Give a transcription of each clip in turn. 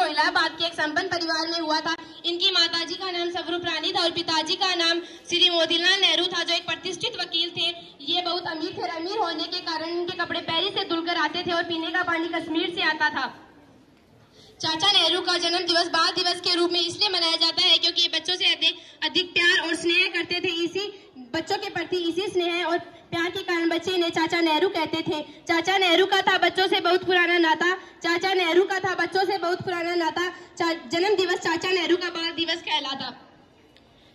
इलाहाबाद के एक संपन्न परिवार में हुआ था। इनकी माताजी का नाम स्वरूप रानी था और पिताजी का नाम श्री मोतीलाल नेहरू था, जो एक प्रतिष्ठित वकील थे। ये बहुत अमीर थे। अमीर होने के कारण इनके कपड़े पेरिस से धुलकर आते थे और पीने का पानी कश्मीर से आता था। चाचा नेहरू का जन्म दिवस बाल दिवस के रूप में इसलिए मनाया जाता है क्योंकि ये बच्चों से अधिक प्यार और स्नेह करते थे। इसी बच्चों के प्रति इसी स्नेह और प्यार के कारण बच्चे इन्हें चाचा नेहरू कहते थे। चाचा नेहरू का था बच्चों से बहुत पुराना नाता। चाचा नेहरू का था बच्चों से बहुत पुराना नाता। जन्म दिवस चाचा नेहरू का बाल दिवस कहलाता।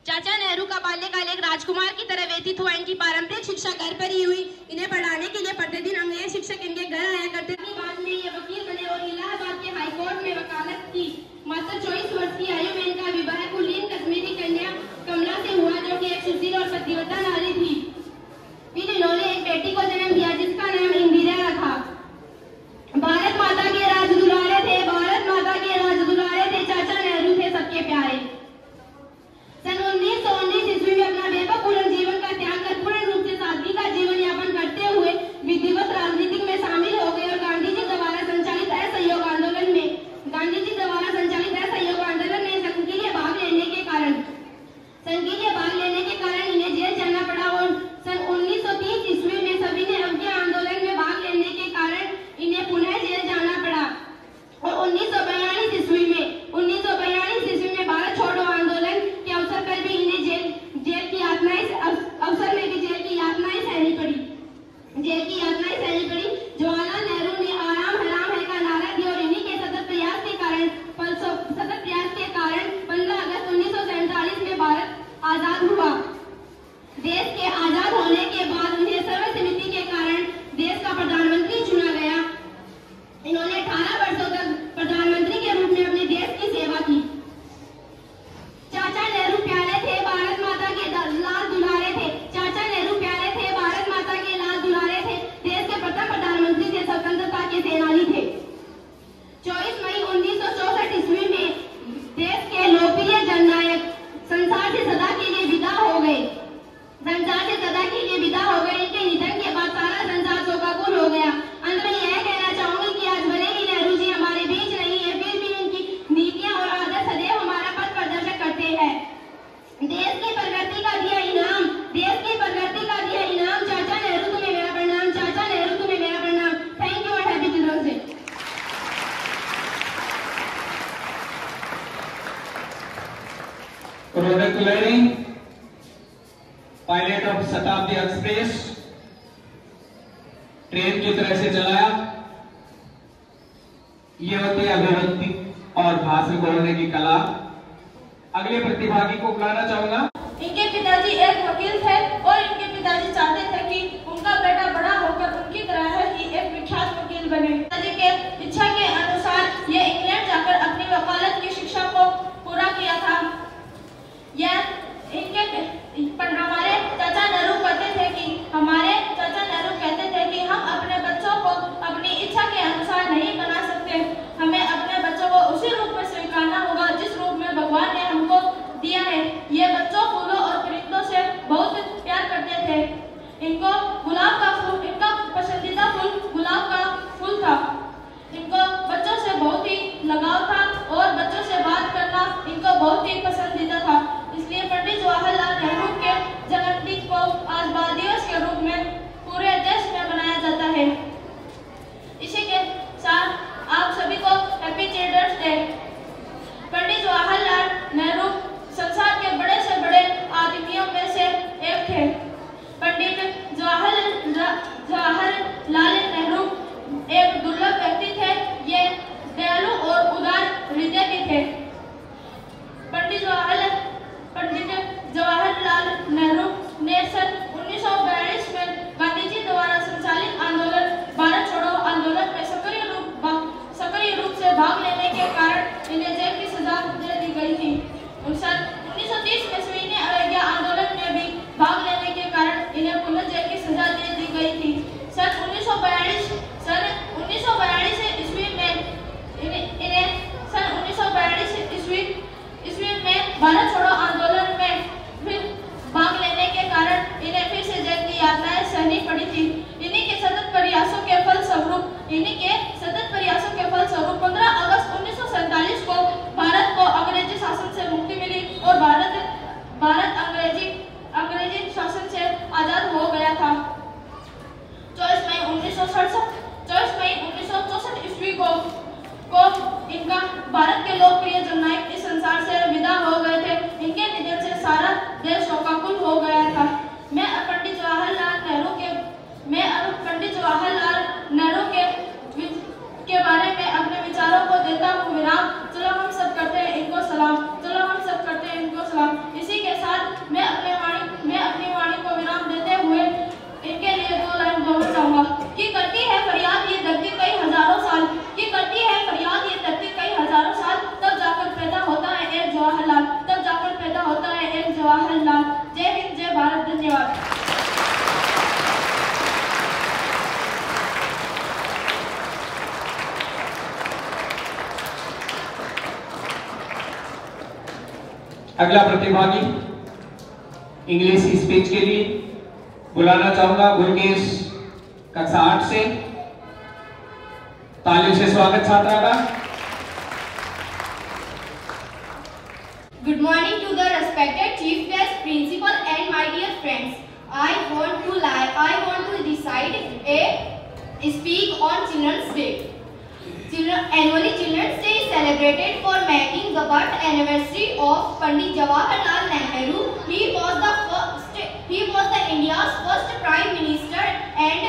चाचा नेहरू का बाल्यकाल एक राजकुमार की तरह व्यतीत हुआ। इनकी पारंपरिक शिक्षा घर पर ही हुई। इन्हें पढ़ाने के लिए प्रतिदिन अंग्रेज शिक्षक इनके घर आया करते थे। बाद में ये वकील बने और इलाहाबाद के हाईकोर्ट में वकालत की। मात्र 24 वर्ष की आयु में इनका विवाह कुलीन कश्मीरी कन्या कमला से हुआ, जो कि एक सुशील और पतिव्रता नारी थी। फिर इन्होंने एक बेटी को जन्म दिया जिसका नाम इंदिरा था। भारत माता के राज दुलारे थे, भारत माता के राज दुलारे थे। चाचा नेहरू थे सबके प्यारे। सन 1919 ईस्वी में अपना व्यवपूर्ण जीवन का त्याग कर पूर्ण रूप से सादगी का जीवन यापन करते हुए विधिवत राजनीति में शामिल हो गए और गांधी जी द्वारा संचालित असहयोग आंदोलन में संक्रिय भाग लेने के कारण इन्हें जेल जाना पड़ा और सन 1930 ईस्वी में सभी ने अवज्ञा आंदोलन में भाग लेने के कारण इन्हें पुनः जेल जाना पड़ा। और 1942 ईस्वी में भारत छोड़ो आंदोलन के अवसर पर भी इन्हें जेल की यातनाएं सहनी पड़ी। जवाहरलाल नेहरू ने आराम हराम है का नारा दिया और इन्हीं के सतत प्रयास के कारण 15 अगस्त 1947 में भारत आजाद हुआ। देश के आजाद होने के बाद उन्हें सर्वसम्मति के कारण देश का प्रधानमंत्री चुना गया। इन्होंने 18 वर्षों तक प्रधानमंत्री के रूप में अपने देश की सेवा की। चाचा नेहरू प्यारे थे, भारत माता के लाल दुलारे थे। चाचा नेहरू प्यारे थे, भारत माता के लाल दुलारे थे। देश के प्रथम प्रधानमंत्री थे, स्वतंत्रता के सेनानी थे। 24 मई 1964 ईस्वी में देश के लोकप्रिय जननायक संसार से सदा के लिए विदा हो गए। इनके निधन के बाद सारा संसार शोकाकुल हो गया। अंत में यह कहना चाहूंगी कि आज भले ही नेहरू जी हमारे बीच नहीं है, फिर भी इनकी नीतियां और आदर्श सदैव हमारा पथ प्रदर्शक करते हैं। देश की प्रगति का दिया इनाम चाचा नेहरू तुम्हें मेरा प्रणाम। चाचा नेहरू तुम्हें मेरा प्रणाम। Thank you and happy children's day. Pilot of Shatabdi express train की तरह से चलाया। ये होती है अभिव्यक्ति और भाषण बोलने की कला। अगले प्रतिभागी को बुलाना चाहूंगा। इनके पिताजी एक वकील थे और इनके पिताजी चाहते थे कि उनका बेटा बड़ा होकर उनकी तरह ही एक विख्यात वकील बने। पिताजी के इच्छा के अनुसार ये इंग्लैंड जाकर अपनी वकालत की शिक्षा को पूरा किया था। हमारे चाचा नेहरू कहते थे कि हम अपने बच्चों को अपनी इच्छा के अनुसार नहीं बना सकते। हमें अपने बच्चों को उसी रूप में स्वीकारना होगा जिस रूप में भगवान ने हमको दिया है। ये बच्चों, फूलों और परिंदों से बहुत प्यार करते थे। इनको गुलाब का फूल, इनका पसंदीदा फूल गुलाब का फूल था। इनको बच्चों से बहुत ही लगाव था और बच्चों से बात करना इनको बहुत ही पसंदीदा था। इसलिए पंडित जवाहरलाल नेहरू के जन्मदिन को आज बाल दिवस के रूप में पूरे देश में मनाया जाता है। इसी के साथ आप सभी को happy children's day. Pandit Jawaharlal Nehru संसार के बड़े से बड़े आदमियों में से एक थे। पंडित जवाहरलाल नेहरू एक दुर्लभ व्यक्ति थे। ये दयालु और उदार हृदय के थे। पंडित जवाहरलाल नेहरू ने सन 1942 में गांधी जी द्वारा संचालित आंदोलन भारत छोड़ो आंदोलन में सक्रिय रूप से भाग लेने के कारण इन्हें जेल की सजा दे दी गई थी। सन 1930 ईस्वी में अवज्ञा आंदोलन में भी भाग लेने के कारण इन्हें पुनः जेल की सजा दे दी गई थी। सन 1942 ईस्वी में भारत छोड़ो आंदोलन में फिर भाग लेने के कारण इन्हें फिर से जेल की यातनाएं सहनी पड़ी थी। इन्हीं के सतत प्रयासों के फलस्वरूप 15 अगस्त 1947 इनका भारत के लोकप्रिय जननायक इस संसार से विदा हो गए थे। इनके निधन से सारा देश शोकाकुल हो गया था। मैं पंडित जवाहरलाल नेहरू के बारे में अपने विचारों को देता हूँ विराम। चलो हम सब करते हैं इनको सलाम, चलो हम सब करते हैं इनको सलाम। इसी के साथ मैं अपनी वाणी को विराम देते हुए इनके लिए 2 लाइन बोलना चाहूँगा। कि करती है फरियाद ये धरती कई हजारों साल, कि करती है फरियाद ये धरती कई हजारों साल, तब जाकर पैदा होता है एक जवाहरलाल, तब जाकर पैदा होता है एक जवाहरलाल। जय हिंद, जय भारत, धन्यवाद। अगला प्रतिभागी इंग्लिश स्पीच के लिए बुलाना चाहूंगा गुरकेश कक्षा 8 से। तालियों से स्वागत छात्रा का। Good morning to the respected chief guest, principal, and my dear friends. I want to recite a speak on Children's Day. Annually, Children's Day is celebrated for marking the birth anniversary of Pandit Jawaharlal Nehru. He was the India's first Prime Minister and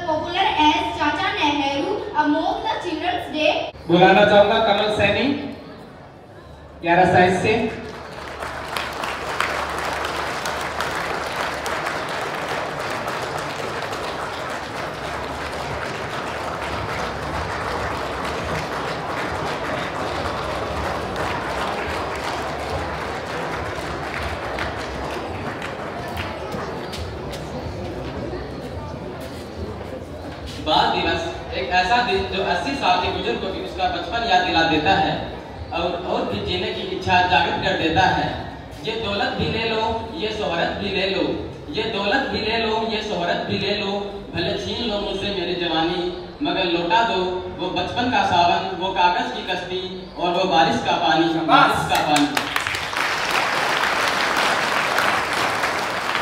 popular as Chacha Nehru among the Children's Day. बुलाना चाहूंगा कमल Saini 11 size से। बाल दिवस एक ऐसा दिन जो 80 साल के बुजुर्ग को भी उसका बचपन याद दिला देता है और भी जीने की इच्छा जागृत कर देता है। ये दौलत भी ले लो, ये शोहरत भी ले लो, ये दौलत भी ले लो, ये शोहरत भी ले लो, भले छीन लो मुझसे मेरी जवानी, मगर लौटा दो वो बचपन का सावन, वो कागज की कश्ती और वो बारिश का पानी, बारिश का पानी।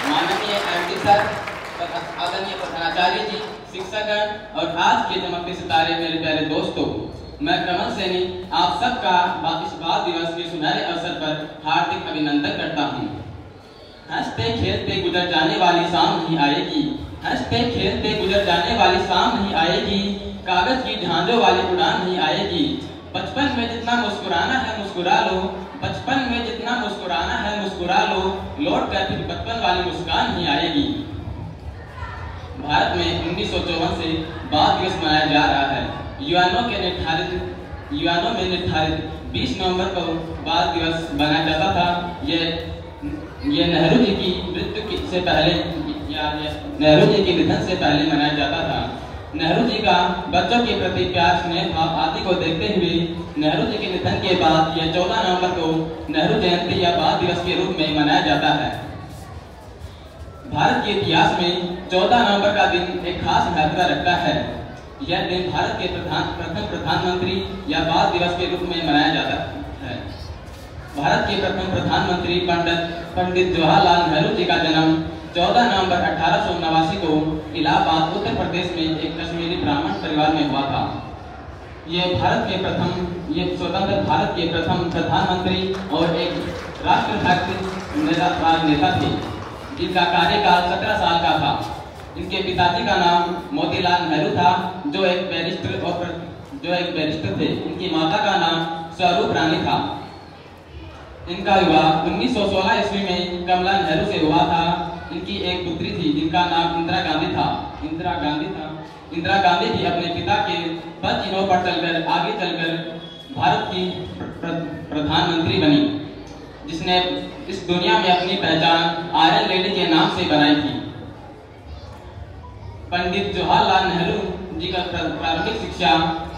माननीय एमडी सर, आदरणीय प्रधानाचार्य जी, शिक्षकगण और आज के चमकते सितारे मेरे प्यारे दोस्तों, मैं कमल सैनी आप सबका इस बाल दिवस के सुनहरे अवसर पर हार्दिक अभिनंदन करता हूँ। हंसते खेलते गुजर जाने वाली शाम नहीं आएगी, हंसते खेलते गुजर जाने वाली शाम नहीं आएगी, कागज की झांझों वाली उड़ान नहीं आएगी। बचपन में जितना मुस्कुराना है मुस्कुरा लो, बचपन में जितना मुस्कुराना है मुस्कुरा लो, लौट कर फिर बचपन वाली मुस्कान नहीं आएगी। भारत में 1954 से बाल दिवस मनाया जा रहा है। यूएनओ में निर्धारित 20 नवंबर को बाल दिवस मनाया जाता था। ये नेहरू जी की मृत्यु से पहले या नेहरू जी के निधन से पहले मनाया जाता था। नेहरू जी का बच्चों के प्रति प्यार, स्नेह भाव आदि को देखते हुए नेहरू जी के निधन के बाद यह 14 नवंबर को नेहरू जयंती या बाल दिवस के रूप में मनाया जाता है। भारत के इतिहास में 14 नवंबर का दिन एक खास महत्व रखता है। यह दिन भारत के प्रथम प्रधानमंत्री या बाल दिवस के रूप में मनाया जाता है। भारत के प्रथम प्रधानमंत्री पंडित जवाहरलाल नेहरू जी का जन्म 14 नवंबर 1889 को इलाहाबाद उत्तर प्रदेश में एक कश्मीरी ब्राह्मण परिवार में हुआ था। ये स्वतंत्र भारत के प्रथम प्रधानमंत्री और एक राष्ट्रभक्त नेता थे, जिनका कार्यकाल 17 साल का था। इनके पिताजी का नाम मोतीलाल नेहरू था, जो एक बैरिस्टर थे। इनकी माता का नाम स्वरूप रानी था। इनका विवाह 1916 ईस्वी में कमला नेहरू से हुआ था। इनकी एक पुत्री थी जिनका नाम इंदिरा गांधी था। इंदिरा गांधी भी अपने पिता के पद चिन्हों पर चलकर आगे चलकर भारत की प्रधानमंत्री बनी, जिसने इस दुनिया में अपनी पहचान आयरन लेडी के नाम से बनाई थी। पंडित जवाहरलाल नेहरू जी का प्रारंभिक शिक्षा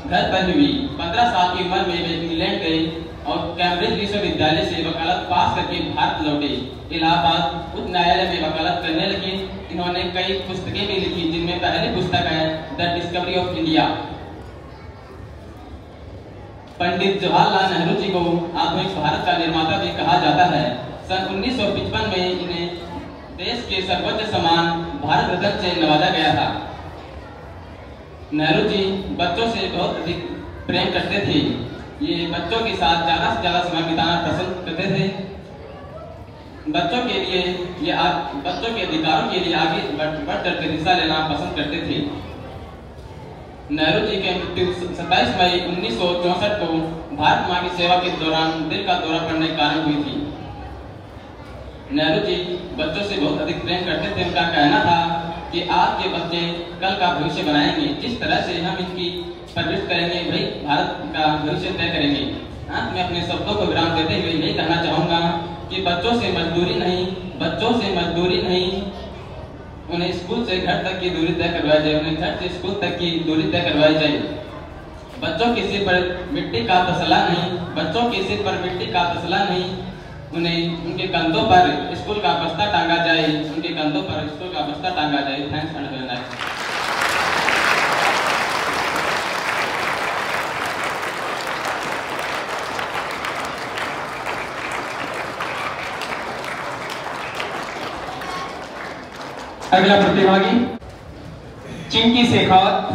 घर पर हुई। 15 साल की उम्र में वे इंग्लैंड गए और कैम्ब्रिज विश्वविद्यालय से वकालत पास करके भारत लौटे। इलाहाबाद उच्च न्यायालय में वकालत करने लगे। इन्होंने कई पुस्तकें भी लिखी, जिनमें पहली पुस्तक है the discovery of India. Pandit Jawaharlal Nehru ji को आधुनिक भारत का निर्माता भी कहा जाता है। सन 1955 में इन्हें देश के सर्वोच्च सम्मान भारत रत्न से नवाजा गया था। नेहरू जी बच्चों से बहुत अधिक प्रेम करते थे। ये बच्चों के साथ ज़्यादा से ज़्यादा समय बिताना पसंद करते थे। बच्चों के लिए बच्चों के अधिकारों के लिए आगे बढ़ चढ़ कर हिस्सा लेना पसंद करते थे। नेहरू जी की मृत्यु 27 मई 1964 को भारत माँ की सेवा के दौरान दिल का दौरा पड़ने के कारण हुई थी। नेहरू जी बच्चों से बहुत अधिक प्रेम करते थे। उनका कहना था कि आज के बच्चे कल का भविष्य बनाएंगे। जिस तरह से हम इनकी परवरिश करेंगे वही भारत का भविष्य तय करेंगे। अंत में अपने शब्दों को विराम देते हुए यही कहना चाहूँगा कि बच्चों से मजदूरी नहीं, उन्हें स्कूल से घर तक की दूरी तय करवाई जाए, उन्हें घर से स्कूल तक की दूरी तय करवाई जाए। बच्चों के सिर पर मिट्टी का तसला नहीं, उन्हें उनके कंधों पर स्कूल का बस्ता टांगा जाए, थैंक्स एंड वेरी नाइस। अगला प्रतिभागी Chinki Shekhawat,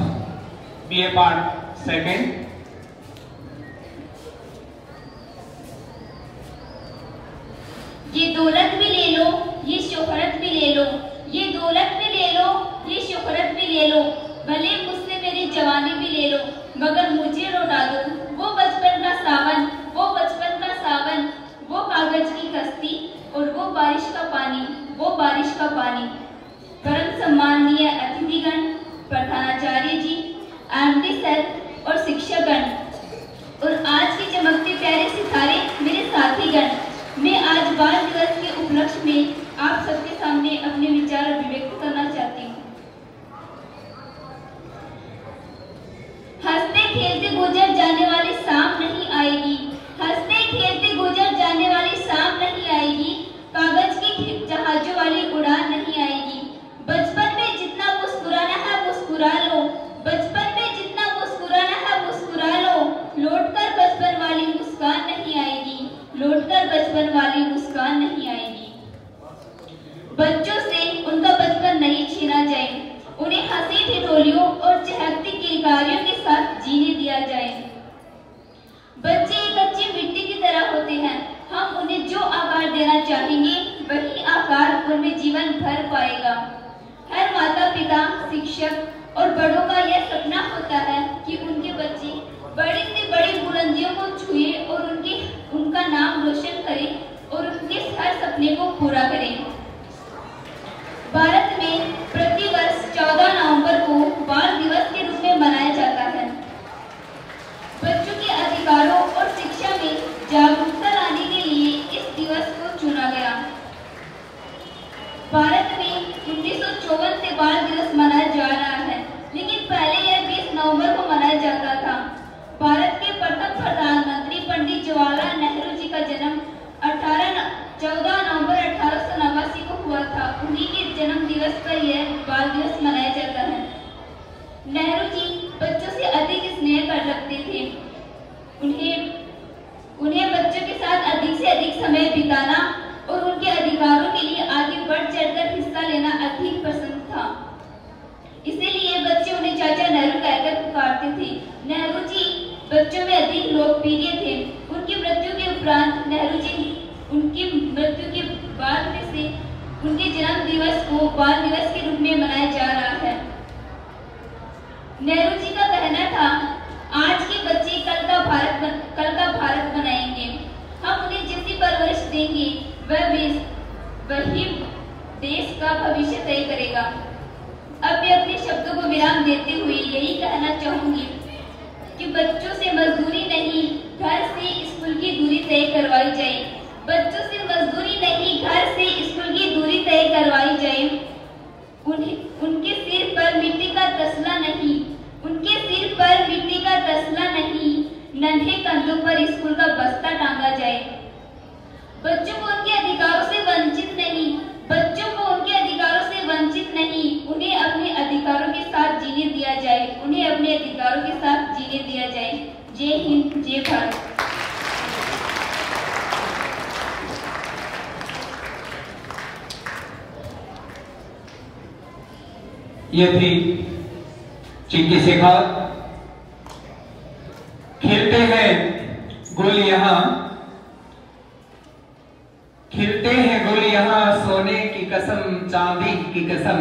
BA part second. ये दौलत भी ले लो, ये शोहरत भी ले लो, ये दौलत भी ले लो, ये शोहरत भी ले लो, भले मुझसे मेरी जवानी भी ले लो, मगर मुझे लौटा दो वो बचपन का सावन, वो कागज की कश्ती और वो बारिश का पानी। परम सम्माननीय अतिथिगण, प्रधानाचार्य जी, आमदी सर और शिक्षकगण और आज के चमकते प्यारे सितारे मेरे साथीगण, मैं आज बाल दिवस के उपलक्ष्य में आप सबके सामने अपने विचार अभिव्यक्त करना चाहती हूँ। हंसते खेलते गुजर जाने वाली शाम नहीं आएगी, कागज की जहाजों वाली उड़ान नहीं आएगी। बचपन में जितना मुस्कुराना है मुस्कुरा लो, लौटकर बचपन वाली मुस्कान नहीं आएगी। बच्चों से उनका बचपन नहीं छीना जाए, उन्हें हंसी ठिठोलियों और चहकती किलकारियों के साथ जीने दिया जाए। बच्चे एक अच्छी मिट्टी की तरह होते हैं, हम उन्हें जो आकार देना चाहेंगे वही आकार उनमें जीवन भर पाएगा। हर माता पिता, शिक्षक और बड़ों का यह सपना होता है कि उनके बच्चे बड़ी से बड़ी बुलंदियों को छुए और उनका नाम रोशन करें और उनके हर सपने को पूरा करें। भारत में प्रतिवर्ष 14 नवंबर को बाल दिवस के रूप में मनाया जाता है। बच्चों के अधिकारों और शिक्षा में जागरूकता लाने के लिए इस दिवस को चुना गया। भारत में 1954 से बाल दिवस मनाया जा रहा है, लेकिन पहले यह 20 नवंबर को मनाया जाता था। भारत के प्रथम प्रधानमंत्री पंडित जवाहरलाल नेहरू जी का जन्म 14 नवंबर 1889 को हुआ था। उन्हीं के जन्म दिवस पर यह बाल दिवस मनाया जाता है। नेहरू जी बच्चों से अधिक स्नेह कर लगते थे। उन्हें बच्चों के साथ अधिक से अधिक समय बिताना और उनके अधिकारों के लिए आगे बढ़ चढ़कर हिस्सा लेना अधिक पसंद था। इसीलिए बच्चे उन्हें चाचा नेहरू कहकर पुकारते थे। नेहरू जी बच्चों में अधिक लोकप्रिय थे। उनकी मृत्यु के उपरांत नेहरू जी उनकी मृत्यु के बाद में से उनके जन्म दिवस को बाल दिवस के रूप में मनाया जा रहा है। नेहरू जी का कहना था, आज के बच्चे कल का भारत बनाएंगे। हम उन्हें जैसी परवरिश देंगे वही देश का भविष्य तय करेगा। अब मैं अपने शब्दों को विराम देते हुए यही कहना चाहूंगी कि बच्चों से मजदूरी नहीं, घर से स्कूल की दूरी तय करवाई जाए। बच्चों से मजदूरी नहीं, घर से स्कूल की दूरी तय करवाई जाए। उनके सिर पर मिट्टी का तसला नहीं, नन्हे कंधों पर स्कूल का बस्ता टांगा जाए। बच्चों को उनके अधिकारों से वंचित नहीं, उन्हें अपने अधिकारों के साथ जीने दिया जाए। जय हिंद, जय भारत। ये थी चिंकी शेखावत, खिलते हैं गुल यहाँ, खिलते हैं गुल यहाँ, सोने की कसम, चांदी की कसम।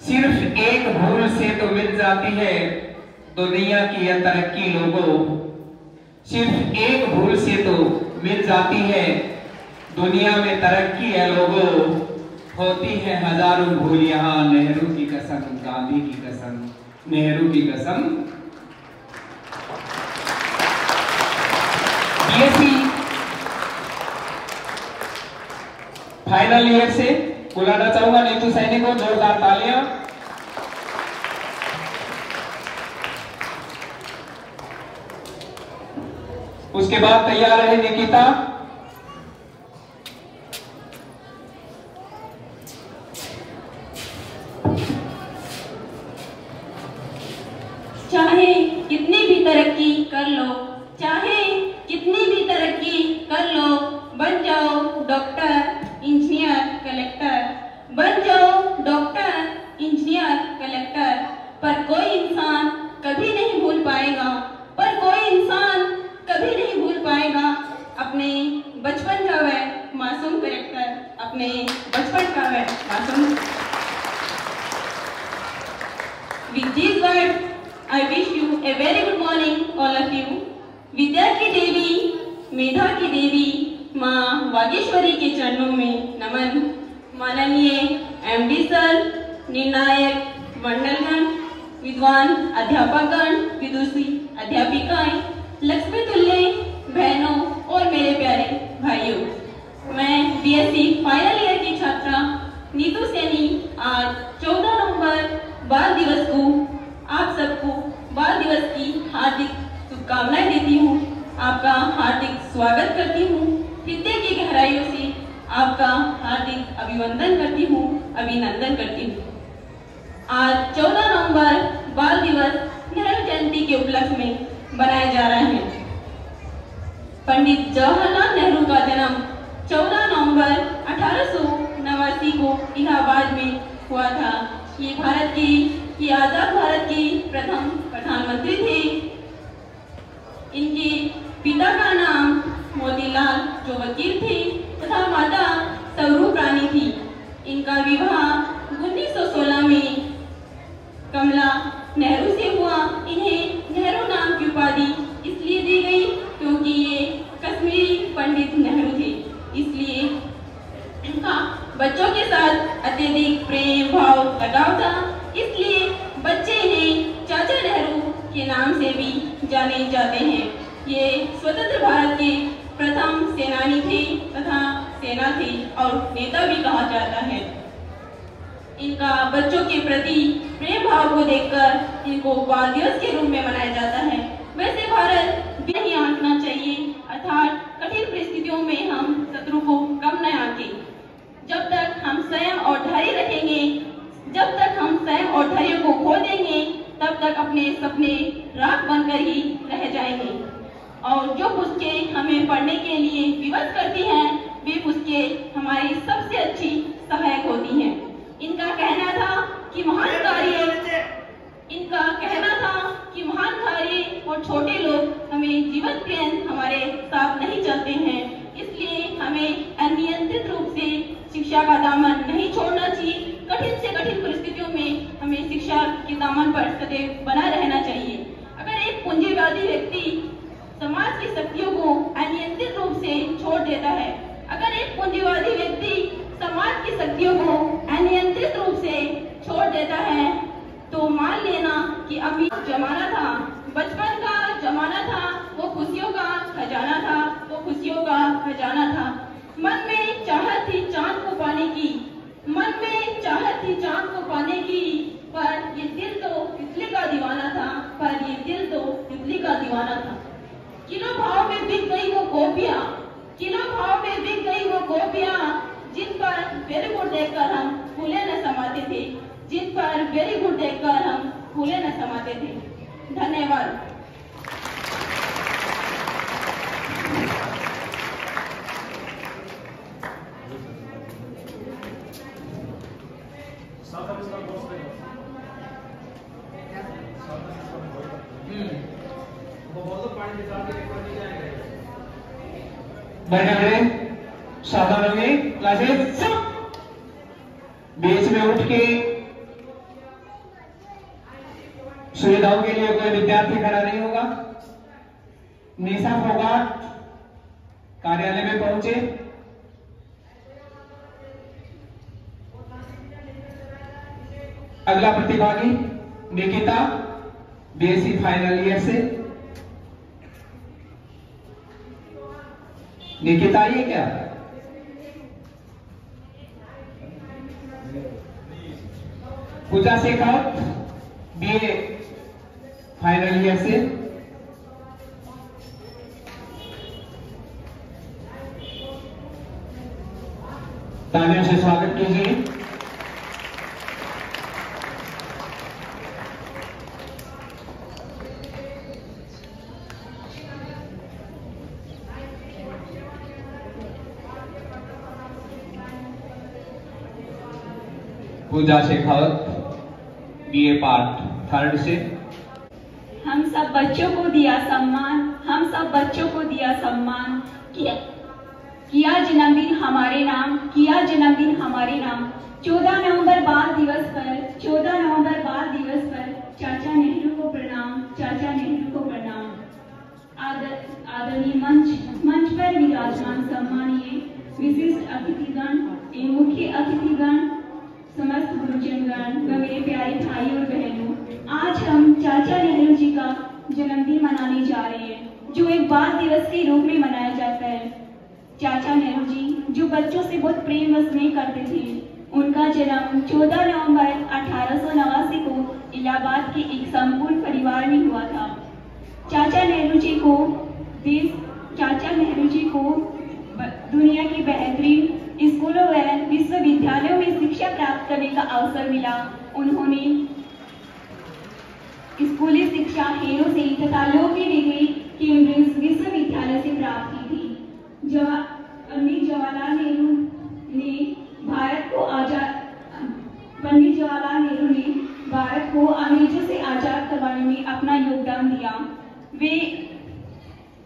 सिर्फ एक भूल से तो मिल जाती है दुनिया की यह तरक्की लोगों। सिर्फ एक भूल से तो मिल जाती है दुनिया में तरक्की है लोगों। होती है हजारों भूल यहाँ, नेहरू की कसम, गांधी की कसम, नेहरू की कसम। बीएससी फाइनल ईयर से बुलाना चाहूंगा नीतू सैनी को, जोरदार तालियां। उसके बाद तैयार है निकिता। चाहे कितनी भी तरक्की कर लो, चाहे कितनी भी तरक्की कर लो, बन जाओ डॉक्टर, इंजीनियर, कलेक्टर, बन जाओ डॉक्टर, इंजीनियर, कलेक्टर, पर कोई इंसान कभी नहीं भूल पाएगा, पर कोई इंसान कभी नहीं भूल पाएगा अपने बचपन का वह मासूम कैरेक्टर, अपने बचपन का वह मासूम। With these words, I wish you a very good morning, all of you. विद्या की देवी, मेधा की देवी माँ वागेश्वरी के चरणों में नमन। माननीय एमडी सर, निर्णायक मंडलगण, विद्वान अध्यापकगण, विदुषी अध्यापिकाएं, लक्ष्मी तुल्य बहनों और मेरे प्यारे भाइयों, मैं बीएससी फाइनल ईयर की छात्रा नीतू सैनी आज 14 नवंबर बाल दिवस को आप सबको बाल दिवस की हार्दिक शुभकामनाएं देती हूँ। आपका हार्दिक स्वागत करती हूँ, हृदय की गहराइयों से आपका हार्दिक अभिवंदन करती हूँ, अभिनंदन करती हूँ। आज 14 नवंबर बाल दिवस नेहरू जयंती के उपलक्ष्य में बनाया जा रहा है। पंडित जवाहरलाल नेहरू का जन्म 14 नवंबर 1889 को इलाहाबाद में हुआ था। ये भारत की, ये आजाद भारत के प्रथम प्रधानमंत्री थे। इनके पिता का नाम मोतीलाल जो वकील थे तथा माता स्वरूप रानी थी। इनका विवाह 1916 में कमला नेहरू से हुआ। इन्हें नेहरू नाम की उपाधि इसलिए दी गई क्योंकि ये कश्मीरी पंडित नेहरू थे, इसलिए इनका बच्चों के साथ अत्यधिक प्रेम भाव लगाव था, इसलिए बच्चे इन्हें चाचा नेहरू के नाम से भी जाने जाते हैं। ये स्वतंत्र भारत के प्रथम सेनानी थे तथा सेना थे और नेता भी कहा जाता है। इनका बच्चों के प्रति प्रेम भाव को देखकर इनको बाल दिवस के रूप में मनाया जाता है। वैसे भारत भी नहीं आंकना चाहिए, अर्थात कठिन परिस्थितियों में हम शत्रु को कम न आंके। जब तक हम स्वयं और धैर्य रखेंगे, जब तक हम स्वयं और धैर्य को खो देंगे, तब तक अपने सपने राख बनकर ही रह जाएंगे। और जो पुस्तकें हमें पढ़ने के लिए विवश करती हैं, वे पुस्तकें हमारी सबसे अच्छी सहायक होती हैं। इनका कहना था कि महान कार्य और छोटे लोग हमें जीवन पर्यंत हमारे साथ नहीं चलते हैं, इसलिए हमें अनियंत्रित रूप से शिक्षा का दामन नहीं छोड़ना चाहिए। कठिन से कठिन परिस्थितियों में हमें शिक्षा के दामन पर सदैव बना रहना चाहिए। अगर एक पूंजीवादी व्यक्ति समाज की शक्तियों को अनियंत्रित रूप से छोड़ देता है, अगर एक पूंजीवादी व्यक्ति समाज की शक्तियों को अनियंत्रित रूप से छोड़ देता है, तो मान लेना कि अभी जमाना था, बचपन का जमाना था, वो खुशियों का खजाना था, वो खुशियों का खजाना था। मन में चाहत थी चांद को पाने की, मन में चाहत थी चांद को पाने की, पर ये दिल तो तितली का दीवाना था, पर ये दिल तो तितली का दीवाना था। किलो भाव में बिक गई वो कॉपियां, किलो भाव में बिक गई वो कॉपियां, जिन पर वेरी गुड देखकर हम फूले न समाते थे, जिन पर वेरी गुड देखकर हम फूले न समाते थे। धन्यवाद। बैठे हुए सावधान होंगे। क्लासेस बीच में उठ के सुविधाओं के लिए कोई विद्यार्थी खड़ा नहीं होगा। निशा फोगाट कार्यालय में पहुंचे। अगला प्रतिभागी निकिता बीएससी फाइनल ईयर से। निकिता ये क्या? पूजा शेखावत बीए फाइनल ईयर से। तालियों से स्वागत कीजिए। पूजा शेखावत बीए पार्ट थर्ड से। हम सब बच्चों को दिया सम्मान, हम सब बच्चों को दिया सम्मान, किया जन्मदिन हमारे नाम, किया जन्मदिन हमारे नाम। 14 नवंबर बाल दिवस पर, 14 नवंबर बाल दिवस पर चाचा नेहरू को प्रणाम, चाचा नेहरू को प्रणाम। आदरणीय मंच पर विराजमान सम्मानीय विशिष्ट अतिथिगण एवं मुख्य अतिथिगण, समस्त गुरुजनगण व मेरे प्यारे भाई और बहनों, आज हम चाचा नेहरू जी का जन्मदिन मनाने जा रहे हैं, जो एक बाल दिवस के रूप में मनाया जाता है। चाचा नेहरू जी जो बच्चों से बहुत प्रेम व स्नेह करते थे, उनका जन्म 14 नवंबर 1889 को इलाहाबाद के एक संपूर्ण परिवार में हुआ था। चाचा नेहरू जी को दुनिया की बेहतरीन स्कूलों व विश्वविद्यालयों में शिक्षा प्राप्त करने का अवसर मिला। उन्होंने स्कूली शिक्षा हेरो से तथा लोक डिग्री कैम्ब्रिज विश्वविद्यालय से प्राप्त की थी। पंडित जवाहरलाल नेहरू ने भारत को अंग्रेजों से आजाद करवाने में अपना योगदान दिया। वे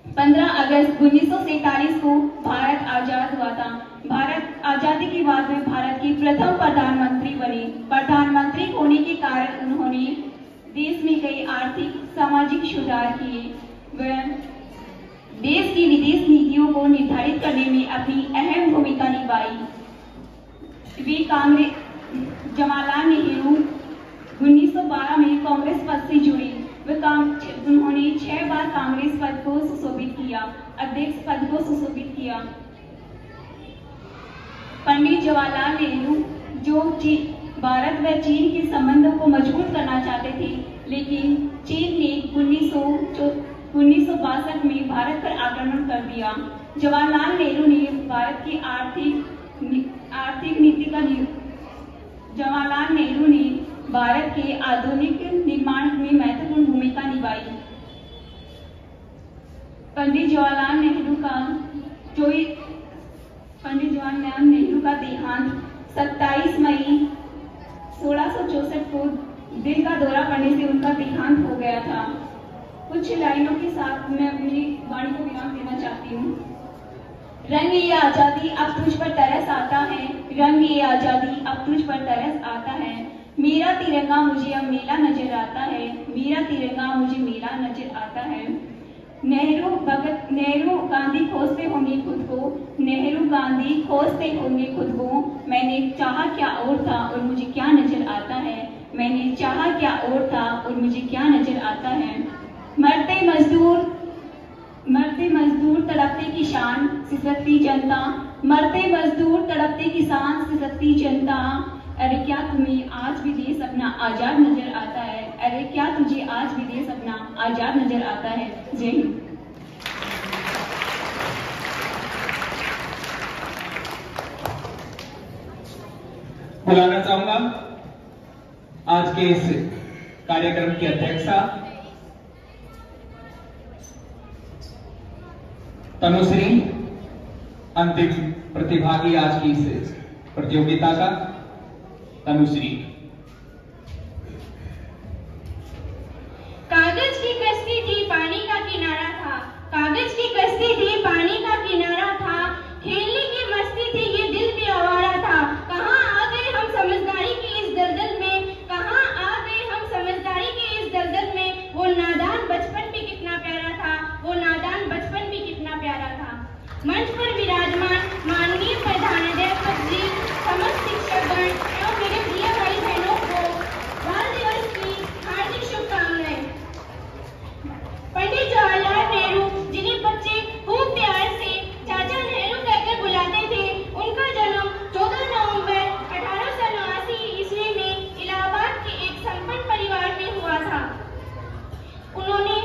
15 अगस्त 1947 को भारत आजाद हुआ था। भारत आजादी के बाद में भारत के प्रथम प्रधानमंत्री बने। प्रधानमंत्री होने के कारण उन्होंने देश में कई आर्थिक सामाजिक सुधार किए व देश की विदेश नीतियों को निर्धारित करने में अपनी अहम भूमिका निभाई। वे जवाहरलाल नेहरू 1912 में कांग्रेस पद से जुड़े। उन्होंने 6 बार कांग्रेस पद को सुशोभित किया, अध्यक्ष पद को सुशोभित किया। पंडित जवाहरलाल नेहरू जो भारत व चीन के संबंधों को मजबूत करना चाहते थे, लेकिन चीन ने 1962 में भारत पर आक्रमण कर दिया। जवाहरलाल नेहरू ने भारत की आर्थिक नीति का जवाहरलाल नेहरू ने भारत के आधुनिक निर्माण में महत्वपूर्ण भूमिका निभाई। पंडित जवाहरलाल नेहरू का देहांत 27 मई 1664 को दिल का दौरा पड़ने से उनका देहांत हो गया था। कुछ लाइनों के साथ मैं अपनी वाणी को विराम देना चाहती हूँ। रंग ये आजादी अब तुझ पर तरस आता है, रंग ये आजादी अब तुझ पर तरस आता है। मेरा तिरंगा मुझे अब मेला नजर आता है, मेरा तिरंगा मुझे मेला नजर आता है। नेहरू गांधी खोजते होंगे खुद को, नेहरू गांधी खोजते होंगे खुद को। मैंने चाहा क्या और था और मुझे क्या नजर आता है, मैंने चाहा क्या और था और मुझे क्या नजर आता है। मरते मजदूर तड़पते किसान सिसकती जनता, मरते मजदूर तड़पते किसान सिसकती जनता। अरे क्या तुम्हें आज भी देश अपना आजाद नजर आता है, अरे क्या तुझे आज भी देश अपना आजाद नजर आता है। जय हिंद। बुलाना चाहूंगा आज के इस कार्यक्रम की अध्यक्षा तनुश्री, अंतिम प्रतिभागी आज की इस प्रतियोगिता का तनुश्री। कागज की कश्ती थी पानी का किनारा, कागज की कश्ती थी, पानी का किनारा था, खेलने की मस्ती थी, ये दिल भी आवारा था। कहाँ आ गए हम समझदारी की इस दलदल में, कहाँ आ गए हम समझदारी की इस दलदल में। वो नादान बचपन भी कितना प्यारा था, वो नादान बचपन भी कितना प्यारा था। मंच पर विराजमान माननीय प्रधानाध्यापक जी, समस्त शिक्षकगण एवं मेरे प्रिय भाई बहनों को बाल दिवस की हार्दिक शुभकामनाएं। पंडित जवाहरलाल नेहरू, जिन्हें बच्चे खूब प्यार से चाचा नेहरू कहकर बुलाते थे, उनका जन्म 14 नवंबर 1889 ईस्वी में इलाहाबाद के एक संपन्न परिवार में हुआ था। उन्होंने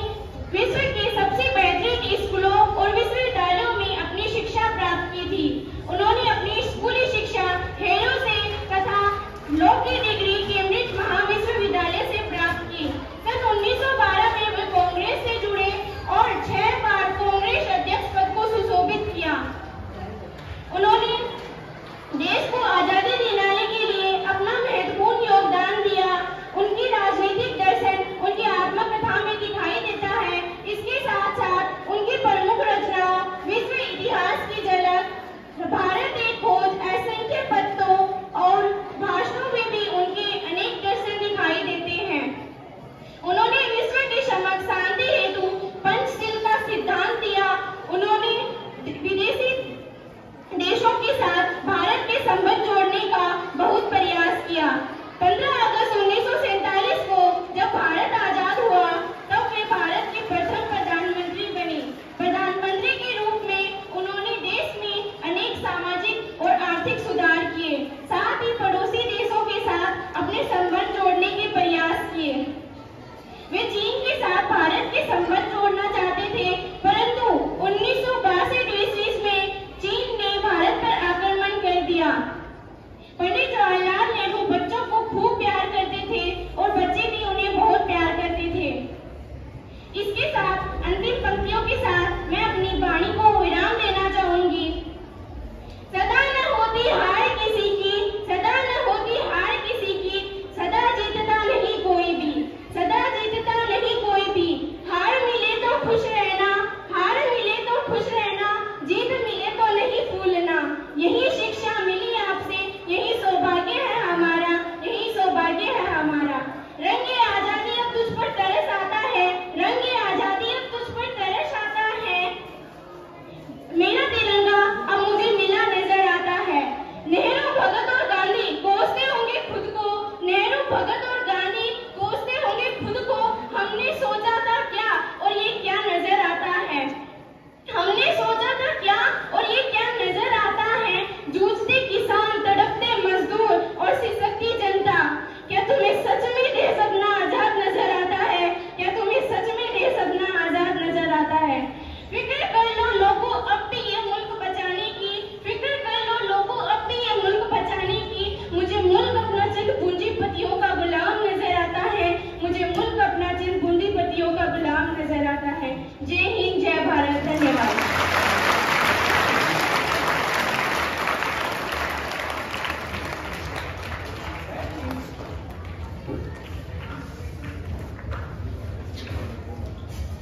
विश्व के सबसे बेहतरीन स्कूलों और विश्वविद्यालयों में अपनी शिक्षा प्राप्त की थी। उन्होंने अपनी स्कूली शिक्षा हेरो से तथा लॉ की डिग्री कैम्ब्रिज महाविश्वविद्यालय से प्राप्त की। सन 1912 में वे कांग्रेस से जुड़े और 6 बार कांग्रेस अध्यक्ष पद को सुशोभित किया। उन्होंने देश को आजादी दिलाने के लिए अपना महत्वपूर्ण योगदान दिया। उनकी राजनीतिक दर्शन उनकी आत्मकथा में दिखाई देता है। इसके साथ साथ उनकी प्रमुख रचनाओं विश्व इतिहास की झलक, भारत एक खोज, असंख्य पत्तों और भाषणों में भी उनके अनेक दर्शन दिखाई देते हैं। उन्होंने विश्व के समक्ष शांति हेतु पंचशील का सिद्धांत दिया। उन्होंने विदेशी देशों के साथ भारत के संबंध जोड़ने का बहुत प्रयास किया। 15 अगस्त 1947 को जब भारत आजाद हुआ, तब वे भारत के प्रथम प्रधानमंत्री बने। प्रधानमंत्री के रूप में उन्होंने देश में अनेक सामाजिक और आर्थिक सुधार किए, साथ ही पड़ोसी देशों के साथ अपने संबंध जोड़ने के प्रयास किए। वे चीन के साथ भारत के संबंध जोड़ना चाहते थे, परंतु 1962 ईस्वी में चीन ने भारत पर आक्रमण कर दिया। पंडित जवाहरलाल नेहरू बच्चों को खूब प्यार करते थे और बच्चे भी उन्हें बहुत प्यार करते थे। इसके साथ अंतिम पंक्तियों के साथ मैं अपनी वाणी को विराम देना चाहूंगी। सदा न होती हार किसी की, सदा न होती हार किसी की, सदा जीतता नहीं कोई भी, सदा जीतता नहीं कोई भी। हार मिले तो खुश रहना, हार मिले तो खुश रहना, जीत मिले तो नहीं भूलना। यही शिक्षा मिली आपसे, यही सौभाग्य है हमारा, यही सौभाग्य है हमारा। रंगे आजादी अब तुझ पर तरस आता है, रंगे आजादी अब तुझ पर तरस आता है। मेरा तिरंगा अब मुझे मिला नजर आता है। नेहरू, भगत और गांधी कोसते होंगे खुद को, नेहरू, भगत और गांधी कोसते होंगे खुद को। हमने सोचा था क्या और ये क्या नजर आता है, हमने सोचा था क्या और ये क्या नजर आता है। जूझते किसान, तड़पते मजदूर और सिसकती जनता। क्या तुम्हें सच में देश अपना आजाद नजर आता है, क्या तुम्हें सच में देश अपना आजाद नजर आता है। फिक्र कर लो लोगों अब भी ये मुल्क बचाने की, फिक्र कर लो लोगों अब भी ये मुल्क बचाने की। मुझे मुल्क अपना चंद पूंजीपतियों का गुलाम नजर आता है, मुझे मुल्क अपना चंद पूंजीपतियों का गुलाम नजर आता है। जय हिंद, जय भारत, धन्यवाद।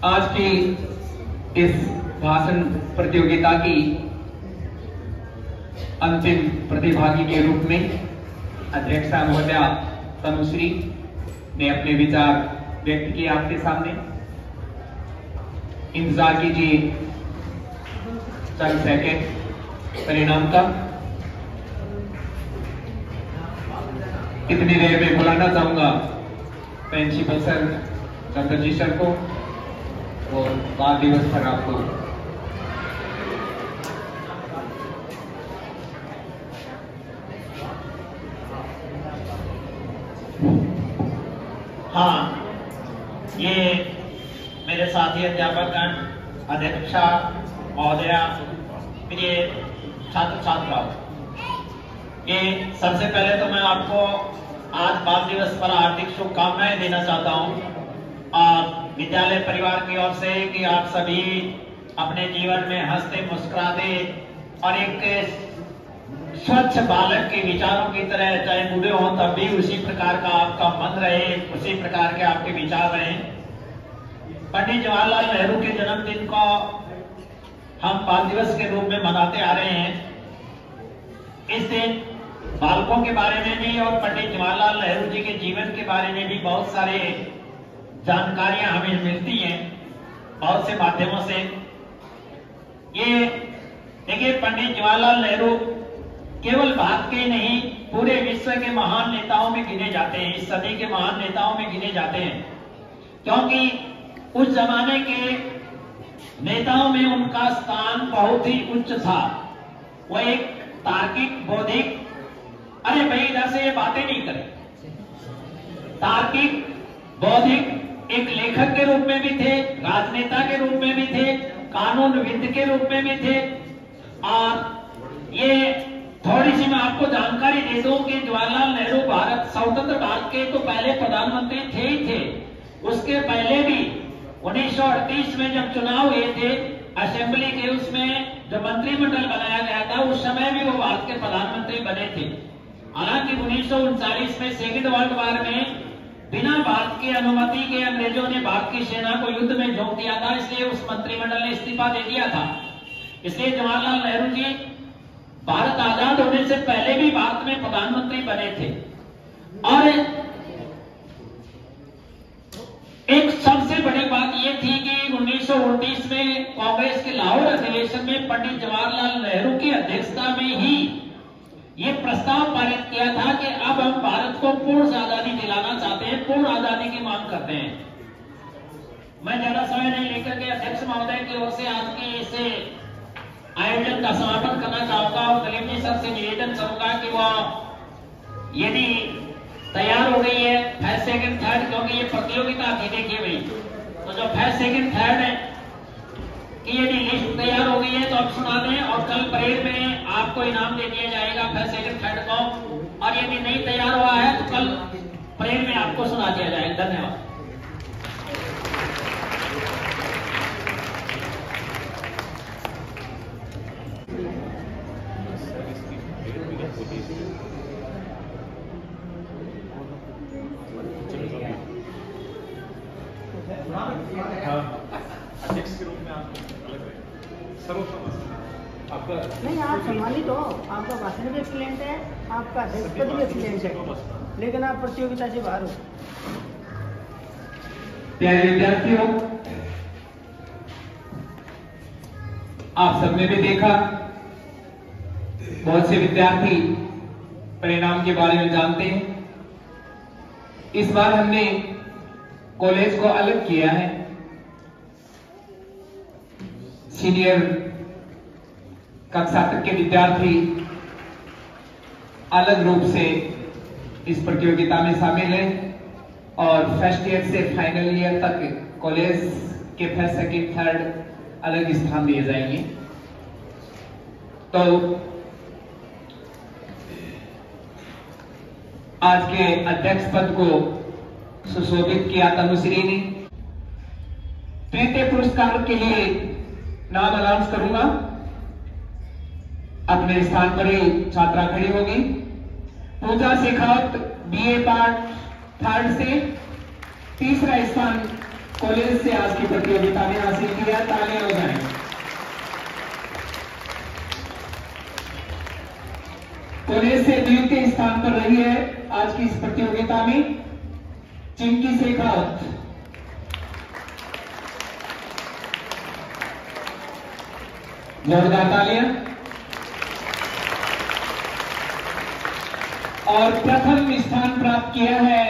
आज की इस भाषण प्रतियोगिता की अंतिम प्रतिभागी के रूप में अध्यक्षा महोदया तनुश्री ने अपने विचार व्यक्त किए आपके सामने। इंतजार कीजिए चंद सेकंड परिणाम का। इतनी देर में बुलाना चाहूंगा प्रिंसिपल सर चंद्रजी सर को और बाल दिवस पर आपको हाँ, ये मेरे साथी अध्यापकगण, अध्यक्षा महोदया, प्रिय छात्र छात्राओं, ये सबसे पहले तो मैं आपको आज बाल दिवस पर हार्दिक शुभकामनाएं देना चाहता हूँ और विद्यालय परिवार की ओर से कि आप सभी अपने जीवन में हंसते मुस्कुराते और एक स्वच्छ बालक के विचारों की तरह, चाहे बूढ़े हों तब भी उसी प्रकार का आपका मन रहे, उसी प्रकार के आपके विचार रहे। पंडित जवाहरलाल नेहरू के जन्मदिन को हम बाल दिवस के रूप में मनाते आ रहे हैं। इस दिन बालकों के बारे में भी और पंडित जवाहरलाल नेहरू जी के जीवन के बारे में भी बहुत सारे जानकारियां हमें मिलती हैं बहुत से माध्यमों से। ये देखिए, पंडित जवाहरलाल नेहरू केवल भारत के नहीं पूरे विश्व के महान नेताओं में गिने जाते हैं, इस सदी के महान नेताओं में गिने जाते हैं, क्योंकि उस जमाने के नेताओं में उनका स्थान बहुत ही उच्च था। वह एक तार्किक, बौद्धिक, अरे भाई इधर से ये बातें नहीं करें, तार्किक, बौद्धिक एक लेखक के रूप में भी थे, राजनेता के रूप में भी थे, कानूनविद के रूप में भी थे। और ये थोड़ी सी मैं आपको जानकारी दे दूं कि जवाहरलाल नेहरू भारत स्वतंत्र भारत के तो पहले प्रधानमंत्री थे ही थे। उसके पहले भी 1938 में जब चुनाव हुए थे असेंबली के, उसमें जो मंत्रिमंडल बनाया गया था उस समय भी वो भारत के प्रधानमंत्री बने थे। हालांकि 1939 में सेकेंड वर्ल्ड वॉर में बिना भारत की अनुमति के अंग्रेजों ने भारत की सेना को युद्ध में झोंक दिया था, इसलिए उस मंत्रिमंडल ने इस्तीफा दे दिया था। इसलिए जवाहरलाल नेहरू जी भारत आजाद होने से पहले भी भारत में प्रधानमंत्री बने थे। और एक सबसे बड़ी बात यह थी कि 1929 में कांग्रेस के लाहौर अधिवेशन में पंडित जवाहरलाल नेहरू की अध्यक्षता में ही ये प्रस्ताव पारित किया था कि अब हम भारत को पूर्ण आजादी दिलाना चाहते हैं, पूर्ण आजादी की मांग करते हैं। मैं ज्यादा समय नहीं लेकर के अध्यक्ष महोदय की ओर से आज के इसे आयोजन का समापन करना चाहूंगा और दलीप जी सर से निवेदन करूंगा कि वह यदि तैयार हो गई है फर्स्ट सेकंड थर्ड, क्योंकि ये प्रतियोगिता थी, देखिए भाई, तो जो फर्स्ट सेकंड थर्ड है कि यदि लिस्ट तैयार हो गई है तो आप सुना दें और कल परेड में आपको इनाम दे दिया जाएगा फर्स्ट सेकंड थर्ड को। और यदि नहीं तैयार हुआ है तो कल परेड में आपको सुना दिया जाएगा। धन्यवाद। अध्यक्ष के रूप में आपका नहीं, आप सम्मानित हो, आपका भाषण भी एक्सीलेंट है, आपका अध्यक्ष पद भी एक्सीलेंट है, लेकिन आप प्रतियोगिता से बाहर हो। प्यारे विद्यार्थियों, आप सबने भी देखा बहुत से विद्यार्थी परिणाम के बारे में जानते हैं। इस बार हमने कॉलेज को अलग किया है, सीनियर कक्षा तक के विद्यार्थी अलग रूप से इस प्रतियोगिता में शामिल हैं और फर्स्ट ईयर से फाइनल ईयर तक कॉलेज के फर्स्ट सेकंड थर्ड अलग स्थान दिए जाएंगे। तो आज के अध्यक्ष पद को सुशोभित किया तनुश्री ने। तृतीय पुरस्कार के लिए नाम अनाउंस करूंगा। अपने स्थान पर ही छात्रा खड़ी होगी। पूजा शेखावत बीए पार्ट थर्ड से तीसरा स्थान कॉलेज से आज की प्रतियोगिता में हासिल किया। तालियां हो जाएं। कॉलेज से द्वितीय स्थान पर रही है आज की इस प्रतियोगिता में चिंकी शेखावत। जोरदार तालियां। और प्रथम स्थान प्राप्त किया है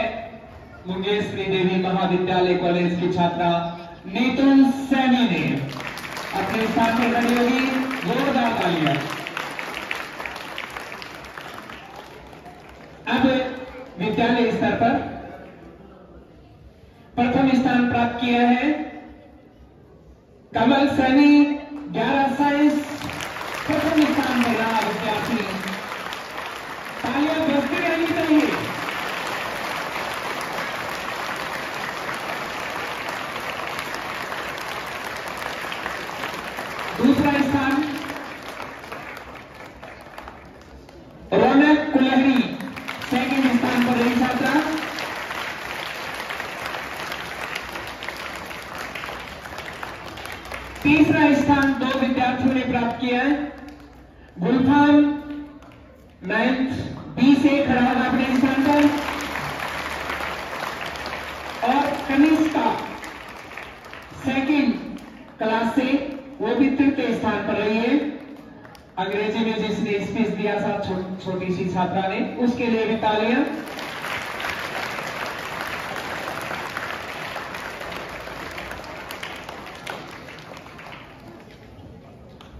मुंगेश्वरी देवी महाविद्यालय कॉलेज की छात्रा नीतू सैनी ने। अपने स्थान पर खड़ी होगी। जोरदार तालियां। अब विद्यालय स्तर पर प्रथम स्थान प्राप्त किया है कमल सैनी 11 साइंस। प्रथम स्थान में रहा विद्यार्थी। तालियां बजती रहनी चाहिए। दूसरा स्थान रौनक कुलहरी सेकंड स्थान पर रही छात्रा। तीसरा स्थान 2 विद्यार्थियों ने प्राप्त किया है। गुलफाम मैथ बी से खड़ा होगा अपने स्थान पर, और कनिष्का सेकंड क्लास से वो भी तृतीय स्थान पर रही है। अंग्रेजी में जिसने स्पीच दिया था छोटी सी छात्रा ने, उसके लिए भी तालियां।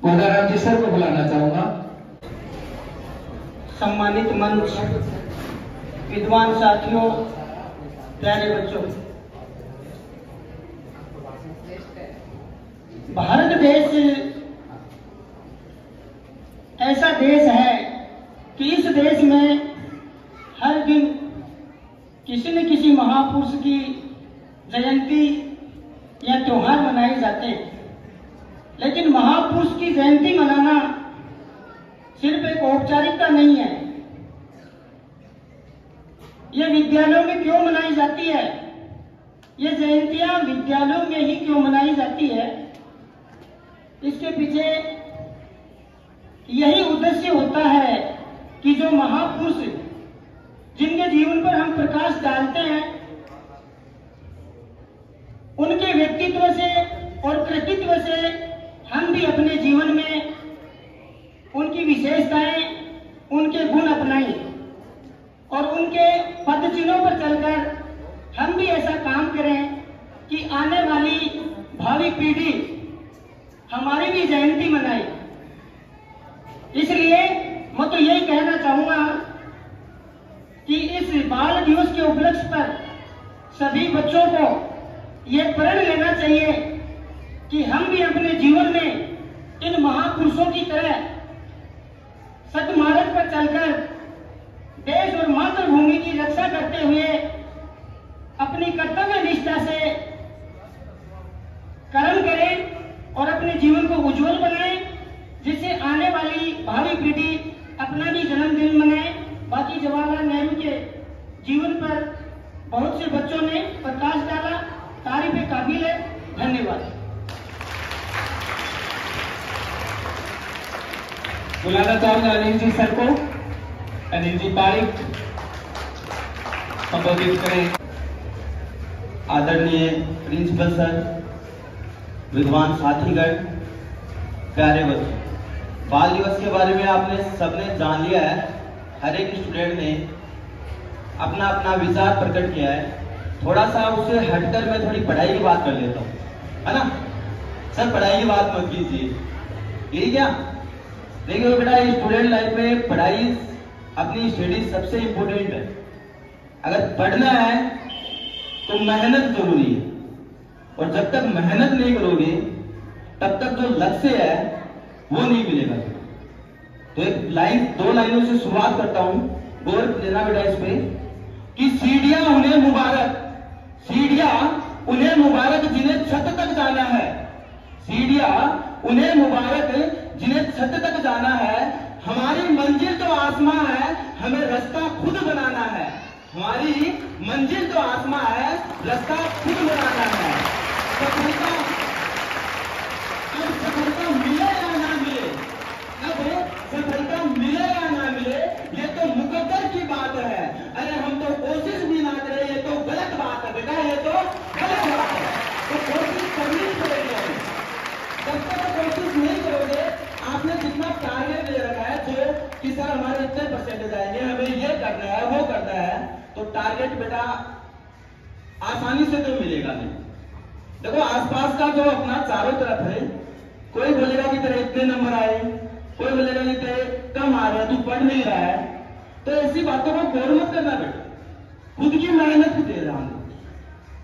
गोदाराम जी सर को बुलाना चाहूंगा। सम्मानित मंच, विद्वान साथियों, प्यारे बच्चों, भारत देश ऐसा देश है कि इस देश में हर दिन किसी न किसी महापुरुष की जयंती या त्योहार मनाए जाते हैं। लेकिन महापुरुष की जयंती मनाना सिर्फ एक औपचारिकता नहीं है। ये विद्यालयों में क्यों मनाई जाती है? ये जयंतियां विद्यालयों में ही क्यों मनाई जाती है? इसके पीछे यही उद्देश्य होता है कि जो महापुरुष जिनके जीवन पर हम प्रकाश डालते हैं, उनके व्यक्तित्व से और कृतित्व से हम भी अपने जीवन में उनकी विशेषताएं, उनके गुण अपनाएं और उनके पद चिन्हों पर चलकर हम भी ऐसा काम करें कि आने वाली भावी पीढ़ी हमारी भी जयंती मनाए। इसलिए मैं तो यही कहना चाहूंगा कि इस बाल दिवस के उपलक्ष्य पर सभी बच्चों को यह प्रण लेना चाहिए कि हम भी अपने जीवन में इन महापुरुषों की तरह सदमार्ग पर चलकर देश और मातृभूमि की रक्षा करते हुए अपनी कर्तव्य निष्ठा से कर्म करें और अपने जीवन को उज्जवल बनाएं, जिससे आने वाली भावी पीढ़ी अपना भी जन्मदिन मनाए। बाकी जवाहरलाल नेहरू के जीवन पर बहुत से बच्चों ने प्रकाश डाला, तारीफ काबिल है। धन्यवाद। बुलाना चाहूंगा अनिल जी सर को। अनिल जी पारिक संबोधित करें। आदरणीय प्रिंसिपल सर, विद्वान साथीगण, प्यारे बच्चों, बाल दिवस के बारे में आपने सबने जान लिया है। हर एक स्टूडेंट ने अपना अपना विचार प्रकट किया है। थोड़ा सा उससे हटकर मैं थोड़ी पढ़ाई की बात कर लेता हूँ, है ना सर? पढ़ाई की बात मत कीजिए, यही क्या? देखिए बेटा, स्टूडेंट लाइफ में पढ़ाई, अपनी स्टडी सबसे इंपॉर्टेंट है। अगर पढ़ना है तो मेहनत जरूरी है, और जब तक मेहनत नहीं करोगे तब तक जो लक्ष्य है वो नहीं मिलेगा। तो एक लाइन, 2 लाइनों से शुरुआत करता हूं, गौर देना बेटा इस पे कि सीढ़ियां उन्हें मुबारक, सीढ़ियां उन्हें मुबारक जिन्हें छत तक जाना है, सीढ़ियां उन्हें मुबारक जिन्हें छत तक जाना है। हमारी मंजिल तो आसमां है, हमें रास्ता खुद बनाना है। हमारी मंजिल तो आसमां है, रास्ता खुद बनाना है। सफलता, अब सफलता मिले या ना मिले, अब सफलता मिले या ना मिले, ये तो मुकद्दर की बात है। अरे हम तो कोशिश भी ना करें, ये तो गलत बात है बेटा, ये तो गलत बात है। तो कोशिश करनी पड़ेगी। जब तक कोशिश नहीं करोगे, आपने जितना टारगेट ले रखा है जो कि सर हमारे इतने परसेंटेज आएंगे, हमें ये करना है वो करना है, तो टारगेट बेटा आसानी से तो मिलेगा नहीं। देखो आसपास का जो अपना चारों तरफ है, कोई बोलेगा कि तेरे इतने नंबर आए, कोई बोलेगा कि तेरे कम आ रहे हैं, तू पढ़ नहीं रहा है। तो ऐसी बातों को गौर मत करना बेटा, खुद की मेहनत दे रहा हूं।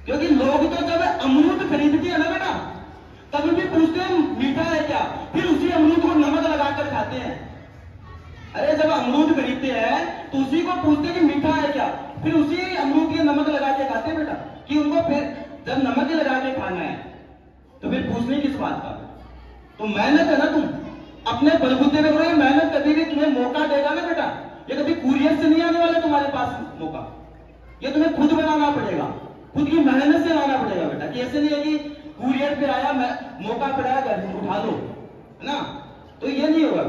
क्योंकि लोग तो जब अमरूद खरीदते हैं ना बेटा, तब भी पूछते हैं मीठा है क्या, फिर उसी अमरूद को नमक लगाकर खाते हैं। अरे जब अमरूद खरीदते हैं तो उसी को पूछते हैं कि मीठा है क्या, फिर उसी अमरूद के नमक लगा के खाते हैं बेटा, कि उनको फिर जब नमक ही लगा के खाना है तो फिर पूछने किस बात का? तो मेहनत है ना, तुम अपने बलबूते पे करोगे। मेहनत कभी भी तुम्हें मौका देगा ना बेटा, ये कभी कुरियर से नहीं आने वाला तुम्हारे पास मौका, ये तुम्हें खुद बनाना पड़ेगा, खुद की मेहनत से लाना पड़ेगा बेटा। कि ऐसे नहीं है कि कुरियर पे आया, मौका पे आया, घर से उठा लो, है ना? तो ये नहीं होगा।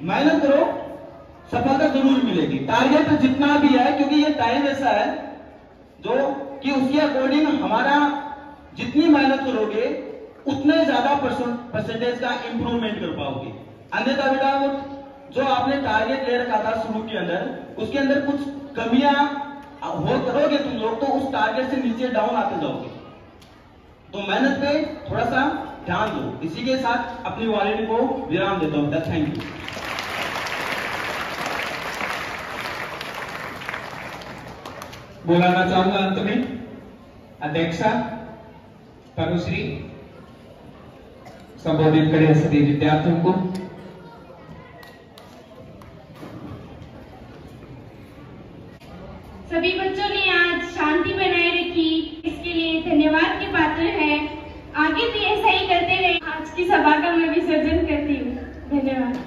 मेहनत करो, सफलता जरूर मिलेगी। टारगेट जितना भी है, क्योंकि ये टाइम ऐसा है जो कि उसके अकॉर्डिंग हमारा जितनी मेहनत करोगे उतने ज्यादा परसेंटेज का इंप्रूवमेंट कर पाओगे। अन्यथा बेटा वो जो आपने टारगेट ले रखा था शुरू के अंदर, उसके अंदर कुछ कमियां हो करोगे तुम लोग, तो उस टारगेट से नीचे डाउन आते जाओगे। तो मेहनत पे थोड़ा सा ध्यान दो। इसी के साथ अपनी वार्निंग को विराम देता हूं। Thank you. बुलाना चाहूंगा अंत में अध्यक्षा तनुश्री संबोधित करें सभी विद्यार्थियों को। सभी बच्चों ने आज शांति बनाए रखी, इसके लिए धन्यवाद के पात्र हैं। आगे भी ऐसा ही करते रहे। आज की सभा का मैं विसर्जन करती हूँ। धन्यवाद।